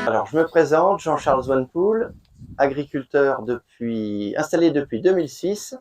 Alors, je me présente, Jean-Charles Swanepoel, agriculteur installé depuis 2006.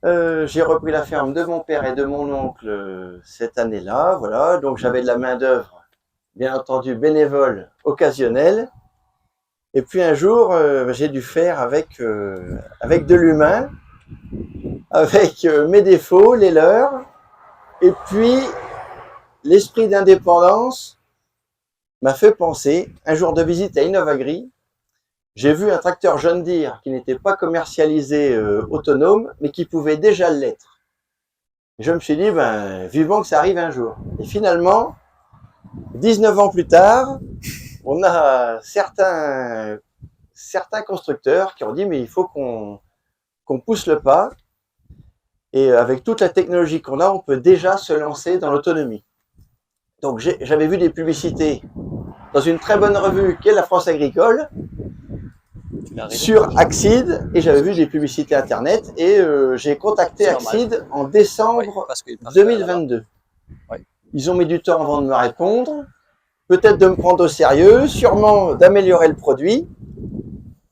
J'ai repris la ferme de mon père et de mon oncle cette année-là, voilà. Donc, j'avais de la main-d'œuvre, bien entendu, bénévole, occasionnelle. Et puis un jour, j'ai dû faire avec de l'humain, avec mes défauts, les leurs, et puis l'esprit d'indépendance m'a fait penser, un jour de visite à Innovagri, j'ai vu un tracteur John Deere qui n'était pas commercialisé autonome, mais qui pouvait déjà l'être. Je me suis dit, vivement que ça arrive un jour. Et finalement, 19 ans plus tard, on a certains constructeurs qui ont dit, mais il faut qu'on pousse le pas. Et avec toute la technologie qu'on a, on peut déjà se lancer dans l'autonomie. Donc j'avais vu des publicités dans une très bonne revue qui est la France Agricole, sur Axide, et j'avais vu des publicités internet, et j'ai contacté Axide en décembre 2022. Ils ont mis du temps avant de me répondre, peut-être de me prendre au sérieux, sûrement d'améliorer le produit.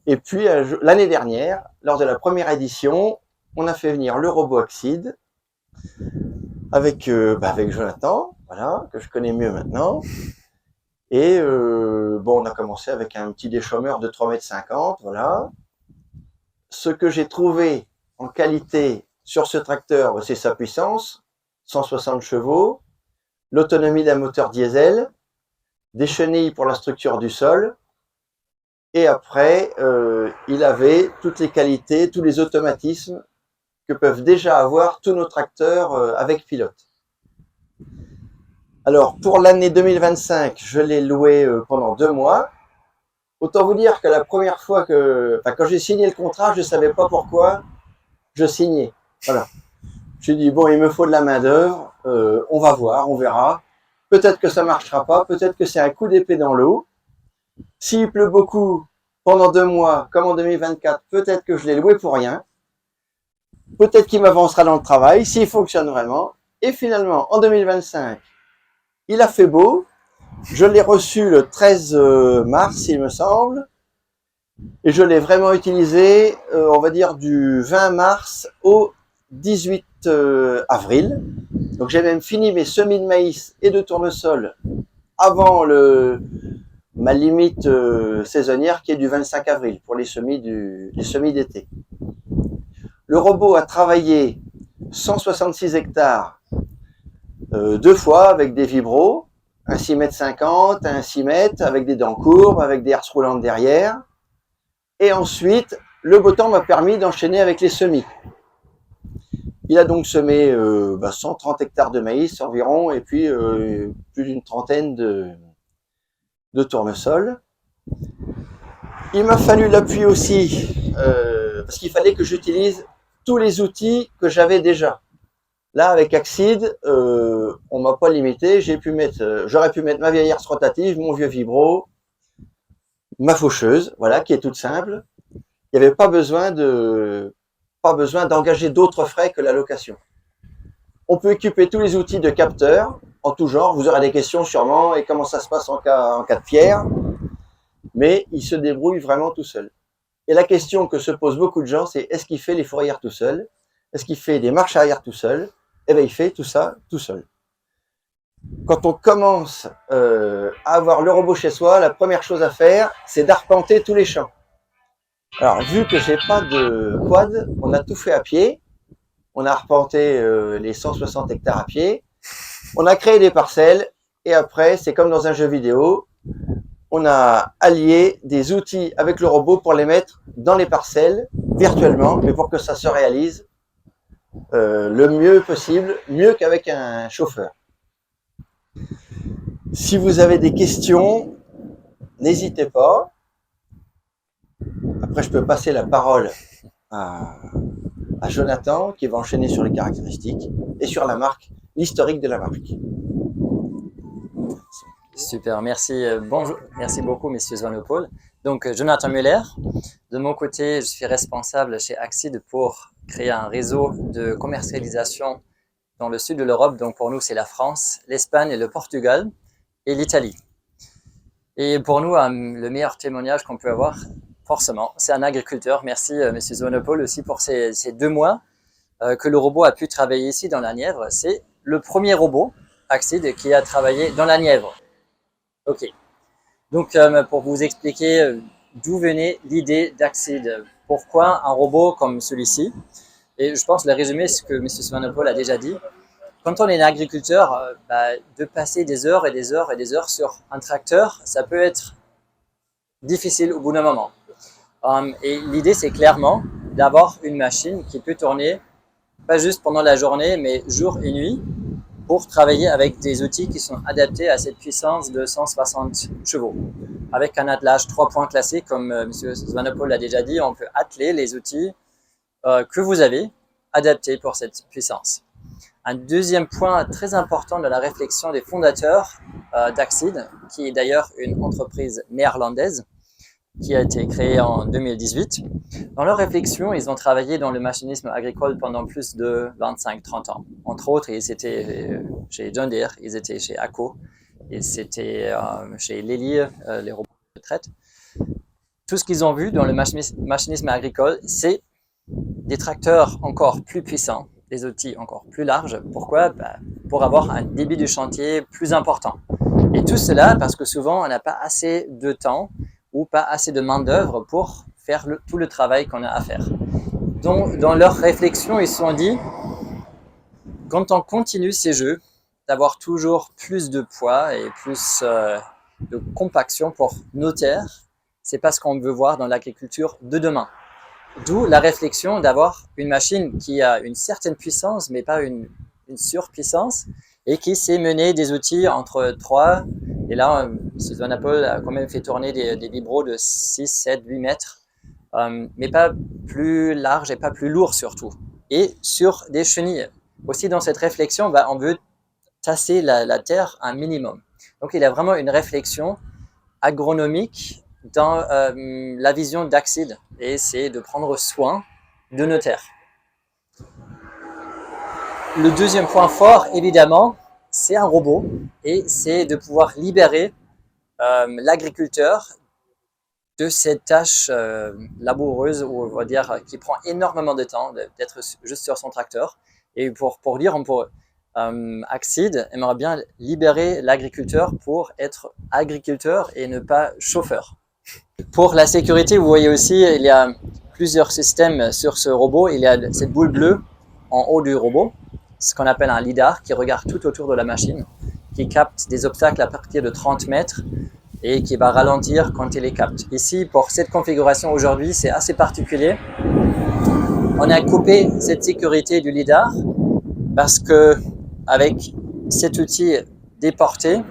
Et puis l'année dernière, lors de la première édition, on a fait venir le robot Axide avec Jonathan, voilà, que je connais mieux maintenant. Et on a commencé avec un petit déchômeur de 3,50 m, voilà. Ce que j'ai trouvé en qualité sur ce tracteur, c'est sa puissance, 160 chevaux, l'autonomie d'un moteur diesel, des chenilles pour la structure du sol, et après, il avait toutes les qualités, tous les automatismes que peuvent déjà avoir tous nos tracteurs avec pilote. Alors, pour l'année 2025, je l'ai loué pendant 2 mois. Autant vous dire que la première fois quand j'ai signé le contrat, je ne savais pas pourquoi je signais. Voilà. J'ai dit, bon, il me faut de la main-d'œuvre, on va voir, on verra. Peut-être que ça ne marchera pas, peut-être que c'est un coup d'épée dans l'eau. S'il pleut beaucoup pendant 2 mois, comme en 2024, peut-être que je l'ai loué pour rien. Peut-être qu'il m'avancera dans le travail, s'il fonctionne vraiment. Et finalement, en 2025, il a fait beau. Je l'ai reçu le 13 mars, il me semble. Et je l'ai vraiment utilisé, on va dire, du 20 mars au 18 avril. Donc j'ai même fini mes semis de maïs et de tournesol avant ma limite saisonnière qui est du 25 avril pour les semis d'été. Le robot a travaillé 166 hectares 2 fois avec des vibros, un 6,50 m, un 6 m, avec des dents courbes, avec des herses roulantes derrière. Et ensuite, le beau temps m'a permis d'enchaîner avec les semis. Il a donc semé 130 hectares de maïs environ, et puis plus d'une trentaine de tournesols. Il m'a fallu l'appui aussi, parce qu'il fallait que j'utilise tous les outils que j'avais déjà. Là, avec Axide, on m'a pas limité. J'aurais pu mettre ma vieille herse rotative, mon vieux vibro, ma faucheuse, voilà, qui est toute simple. Il n'y avait pas besoin d'engager d'autres frais que la location. On peut équiper tous les outils de capteurs en tout genre. Vous aurez des questions sûrement, et comment ça se passe en cas de pierre. Mais il se débrouille vraiment tout seul. Et la question que se posent beaucoup de gens, c'est est-ce qu'il fait les fourrières tout seul? Est-ce qu'il fait des marches arrière tout seul? Eh bien, il fait tout ça tout seul. Quand on commence à avoir le robot chez soi, la première chose à faire, c'est d'arpenter tous les champs. Alors, vu que j'ai pas de quad, on a tout fait à pied. On a arpenté les 160 hectares à pied. On a créé des parcelles. Et après, c'est comme dans un jeu vidéo. On a allié des outils avec le robot pour les mettre dans les parcelles, virtuellement, mais pour que ça se réalise le mieux possible, mieux qu'avec un chauffeur. Si vous avez des questions, n'hésitez pas. Après, je peux passer la parole à Jonathan, qui va enchaîner sur les caractéristiques et sur la marque, l'historique de la marque. Super, merci. Bonjour, merci beaucoup, Monsieur Swanepoel. Donc, Jonathan Müller. De mon côté, je suis responsable chez Axide pour créer un réseau de commercialisation dans le sud de l'Europe. Donc, pour nous, c'est la France, l'Espagne, le Portugal et l'Italie. Et pour nous, le meilleur témoignage qu'on peut avoir, forcément, c'est un agriculteur. Merci, Monsieur Swanepoel, aussi pour ces 2 mois que le robot a pu travailler ici dans la Nièvre. C'est le premier robot, Axid, qui a travaillé dans la Nièvre. Ok. Donc, pour vous expliquer d'où venait l'idée d'Axid, pourquoi un robot comme celui-ci, et je pense le résumé, ce que M. Swanepoel a déjà dit. Quand on est un agriculteur, de passer des heures et des heures et des heures sur un tracteur, ça peut être difficile au bout d'un moment. Et l'idée, c'est clairement d'avoir une machine qui peut tourner, pas juste pendant la journée, mais jour et nuit, pour travailler avec des outils qui sont adaptés à cette puissance de 160 chevaux. Avec un attelage 3 points classique, comme M. Swanepoel l'a déjà dit, on peut atteler les outils que vous avez adaptés pour cette puissance. Un deuxième point très important de la réflexion des fondateurs d'Axid, qui est d'ailleurs une entreprise néerlandaise qui a été créée en 2018. Dans leur réflexion, ils ont travaillé dans le machinisme agricole pendant plus de 25-30 ans. Entre autres, ils étaient chez John Deere, ils étaient chez ACO, ils étaient chez Lely, les robots de traite. Tout ce qu'ils ont vu dans le machinisme agricole, c'est des tracteurs encore plus puissants, des outils encore plus larges. Pourquoi? Pour avoir un débit du chantier plus important. Et tout cela parce que souvent, on n'a pas assez de temps ou pas assez de main-d'œuvre pour faire tout le travail qu'on a à faire. Donc, dans leur réflexion, ils se sont dit, quand on continue ces jeux, d'avoir toujours plus de poids et plus de compaction pour nos terres, c'est pas ce qu'on veut voir dans l'agriculture de demain. D'où la réflexion d'avoir une machine qui a une certaine puissance, mais pas une surpuissance, et qui sait mener des outils entre 3, et là, M. Swanepoel a quand même fait tourner des vibros de 6, 7, 8 mètres, mais pas plus large et pas plus lourd surtout, et sur des chenilles. Aussi dans cette réflexion, on veut tasser la terre un minimum. Donc il y a vraiment une réflexion agronomique dans la vision d'Axid, et c'est de prendre soin de nos terres. Le deuxième point fort, évidemment, c'est un robot, et c'est de pouvoir libérer l'agriculteur de cette tâche laboureuse, ou on va dire qui prend énormément de temps, d'être juste sur son tracteur. Et pour dire, Axid aimerait bien libérer l'agriculteur pour être agriculteur et ne pas chauffeur. Pour la sécurité, vous voyez aussi, il y a plusieurs systèmes sur ce robot. Il y a cette boule bleue en haut du robot, ce qu'on appelle un lidar, qui regarde tout autour de la machine, qui capte des obstacles à partir de 30 mètres et qui va ralentir quand il les capte. Ici, pour cette configuration aujourd'hui, c'est assez particulier. On a coupé cette sécurité du lidar parce que avec cet outil déporté,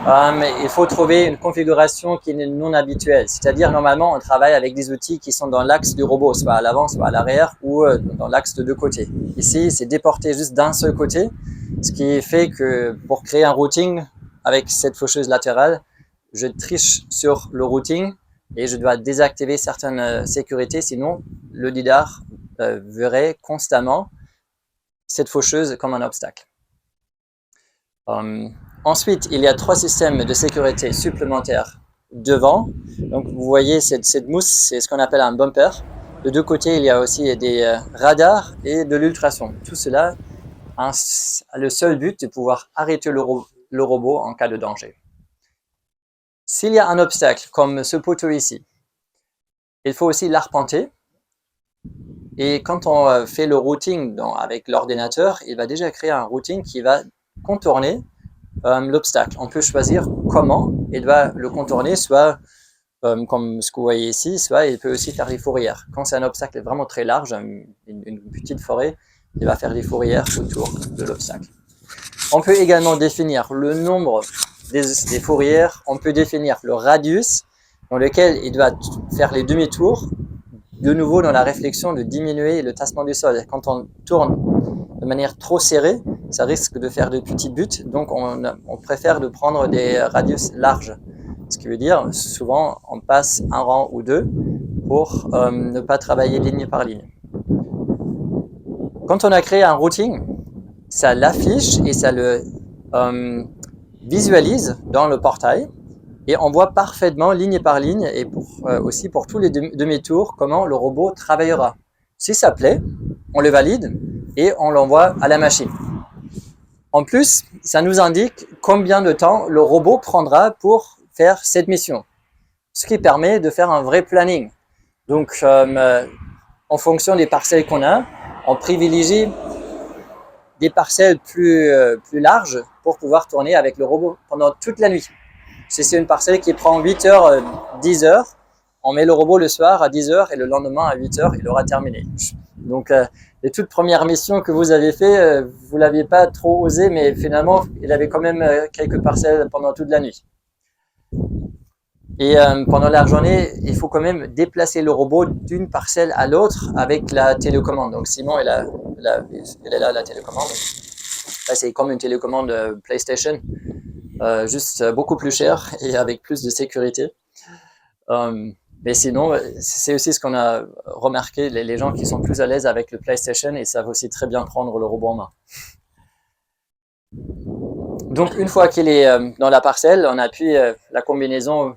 il faut trouver une configuration qui est non habituelle. C'est-à-dire, normalement, on travaille avec des outils qui sont dans l'axe du robot, soit à l'avant, soit à l'arrière, ou dans l'axe de deux côtés. Ici, c'est déporté juste d'un seul côté, ce qui fait que pour créer un routing avec cette faucheuse latérale, je triche sur le routing et je dois désactiver certaines sécurités, sinon le lidar verrait constamment cette faucheuse comme un obstacle. Ensuite, il y a 3 systèmes de sécurité supplémentaires devant. Donc, vous voyez cette mousse, c'est ce qu'on appelle un bumper. De deux côtés, il y a aussi des radars et de l'ultrason. Tout cela a le seul but de pouvoir arrêter le robot en cas de danger. S'il y a un obstacle, comme ce poteau ici, il faut aussi l'arpenter. Et quand on fait le routing avec l'ordinateur, il va déjà créer un routing qui va contourner l'obstacle. On peut choisir comment il va le contourner, soit comme ce que vous voyez ici, soit il peut aussi faire des fourrières. Quand c'est un obstacle vraiment très large, une petite forêt, il va faire des fourrières autour de l'obstacle. On peut également définir le nombre des fourrières, on peut définir le radius dans lequel il doit faire les demi-tours, de nouveau dans la réflexion de diminuer le tassement du sol. Quand on tourne de manière trop serrée, ça risque de faire de petits buts, donc on préfère de prendre des radius larges. Ce qui veut dire, souvent, on passe un rang ou deux pour ne pas travailler ligne par ligne. Quand on a créé un routing, ça l'affiche et ça le visualise dans le portail. Et on voit parfaitement, ligne par ligne, et aussi pour tous les demi-tours, comment le robot travaillera. Si ça plaît, on le valide et on l'envoie à la machine. En plus, ça nous indique combien de temps le robot prendra pour faire cette mission, ce qui permet de faire un vrai planning. Donc, en fonction des parcelles qu'on a, on privilégie des parcelles plus larges pour pouvoir tourner avec le robot pendant toute la nuit. Si c'est une parcelle qui prend 8 heures, 10 heures, on met le robot le soir à 10 heures et le lendemain à 8 heures, il aura terminé. Donc, les toutes premières missions que vous avez fait, vous ne l'aviez pas trop osé, mais finalement, il avait quand même quelques parcelles pendant toute la nuit. Et pendant la journée, il faut quand même déplacer le robot d'une parcelle à l'autre avec la télécommande. Donc, Simon, il est là, la télécommande. Là, c'est comme une télécommande PlayStation, juste beaucoup plus cher et avec plus de sécurité. Mais sinon, c'est aussi ce qu'on a remarqué, les gens qui sont plus à l'aise avec le PlayStation, ils savent aussi très bien prendre le robot en main. Donc, une fois qu'il est dans la parcelle, on appuie la combinaison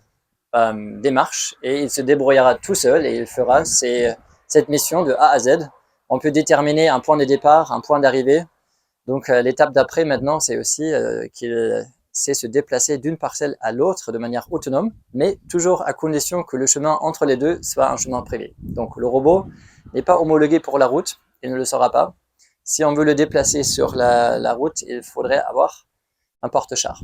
des marches et il se débrouillera tout seul et il fera cette mission de A à Z. On peut déterminer un point de départ, un point d'arrivée. Donc, l'étape d'après maintenant, c'est aussi qu'il sait se déplacer d'une parcelle à l'autre de manière autonome, mais toujours à condition que le chemin entre les deux soit un chemin privé. Donc, le robot n'est pas homologué pour la route, il ne le sera pas. Si on veut le déplacer sur la route, il faudrait avoir un porte-char.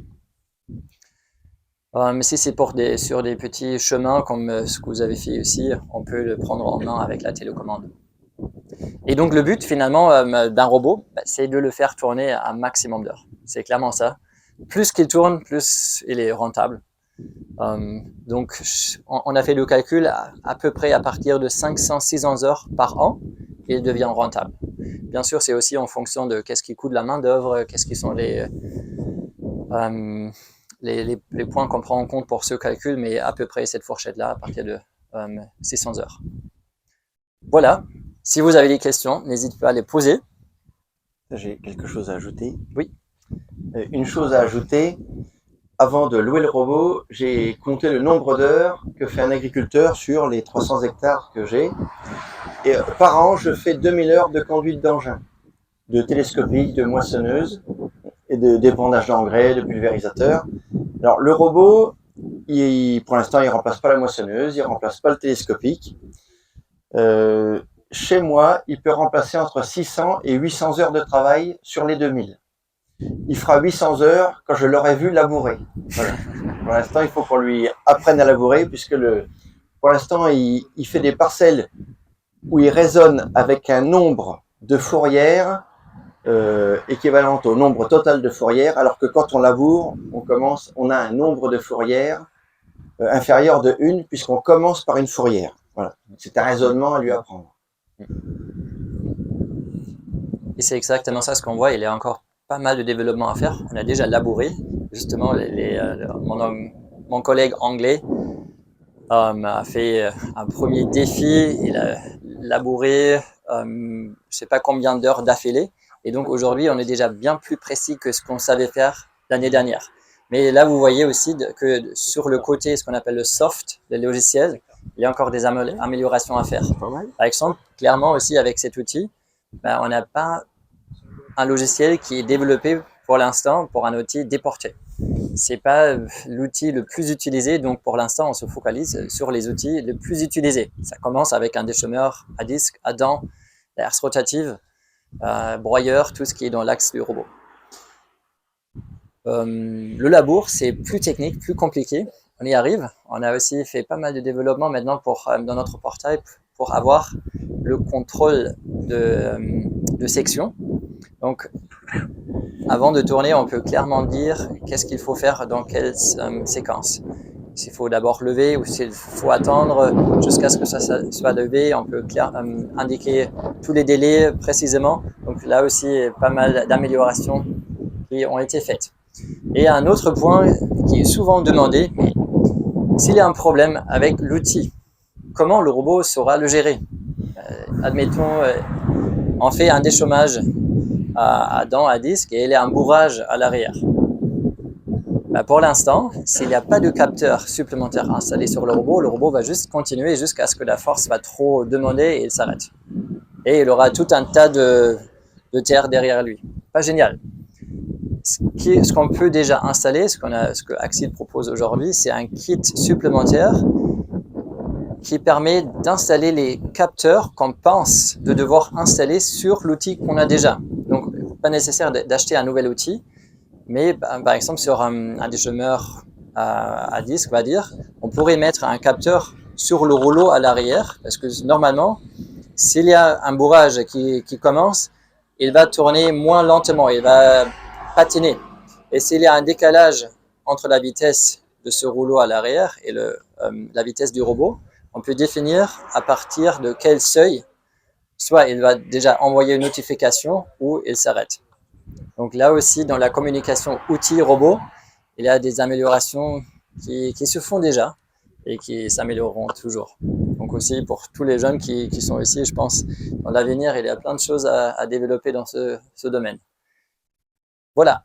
Mais si c'est sur des petits chemins comme ce que vous avez fait ici, on peut le prendre en main avec la télécommande. Et donc le but finalement d'un robot, c'est de le faire tourner un maximum d'heures. C'est clairement ça. Plus qu'il tourne, plus il est rentable. Donc on a fait le calcul à peu près à partir de 500-600 heures par an, il devient rentable. Bien sûr, c'est aussi en fonction de qu'est-ce qui coûte la main d'œuvre, qu'est-ce qui sont les points qu'on prend en compte pour ce calcul, mais à peu près cette fourchette-là, à partir de 600 heures. Voilà. Si vous avez des questions, n'hésitez pas à les poser. J'ai quelque chose à ajouter. Oui. Une chose à ajouter, avant de louer le robot, j'ai compté le nombre d'heures que fait un agriculteur sur les 300 hectares que j'ai. Et par an, je fais 2000 heures de conduite d'engin, de télescopique, de moissonneuse, et de dépannage d'engrais, de pulvérisateur. Alors le robot, pour l'instant, il remplace pas la moissonneuse, il remplace pas le télescopique. Chez moi, il peut remplacer entre 600 et 800 heures de travail sur les 2000. Il fera 800 heures quand je l'aurai vu labourer. Voilà. Pour l'instant, il faut qu'on lui apprenne à labourer, puisque pour l'instant, il fait des parcelles où il raisonne avec un nombre de fourrières équivalente au nombre total de fourrières, alors que quand on laboure, on a un nombre de fourrières inférieur de 1, puisqu'on commence par une fourrière. Voilà. C'est un raisonnement à lui apprendre. Et c'est exactement ça ce qu'on voit. Il y a encore pas mal de développement à faire. On a déjà labouré. Justement, mon collègue anglais a fait un premier défi. Il a labouré je ne sais pas combien d'heures d'affilée. Et donc aujourd'hui, on est déjà bien plus précis que ce qu'on savait faire l'année dernière. Mais là, vous voyez aussi que sur le côté, ce qu'on appelle le soft, le logiciel, il y a encore des améliorations à faire. Par exemple, clairement aussi avec cet outil, on n'a pas un logiciel qui est développé pour l'instant pour un outil déporté. C'est pas l'outil le plus utilisé, donc pour l'instant, on se focalise sur les outils les plus utilisés. Ça commence avec un déchômeur à disque, à dents, la herse rotative, broyeur, tout ce qui est dans l'axe du robot. Le labour, c'est plus technique, plus compliqué. On y arrive. On a aussi fait pas mal de développement maintenant dans notre portail pour avoir le contrôle de section. Donc, avant de tourner, on peut clairement dire qu'est-ce qu'il faut faire dans quelle séquence. S'il faut d'abord lever ou s'il faut attendre jusqu'à ce que ça soit levé, on peut indiquer tous les délais précisément. Donc là aussi, pas mal d'améliorations qui ont été faites. Et un autre point qui est souvent demandé, s'il y a un problème avec l'outil, comment le robot saura le gérer? Admettons, on fait un déchômage à dents, à disque, et il y a un bourrage à l'arrière. Pour l'instant, s'il n'y a pas de capteur supplémentaire installé sur le robot va juste continuer jusqu'à ce que la force va trop demander et il s'arrête. Et il aura tout un tas de terre derrière lui. Pas génial. Ce qu'on peut déjà installer, ce que Axil propose aujourd'hui, c'est un kit supplémentaire qui permet d'installer les capteurs qu'on pense de devoir installer sur l'outil qu'on a déjà. Donc, pas nécessaire d'acheter un nouvel outil, mais par exemple sur un déchômeur à disque, on va dire, on pourrait mettre un capteur sur le rouleau à l'arrière, parce que normalement, s'il y a un bourrage qui commence, il va tourner moins lentement, il va patiner. Et s'il y a un décalage entre la vitesse de ce rouleau à l'arrière et la vitesse du robot, on peut définir à partir de quel seuil, soit il va déjà envoyer une notification ou il s'arrête. Donc là aussi, dans la communication outil-robot, il y a des améliorations qui se font déjà et qui s'amélioreront toujours. Donc aussi pour tous les jeunes qui sont ici, je pense, dans l'avenir, il y a plein de choses à développer dans ce domaine. Voilà.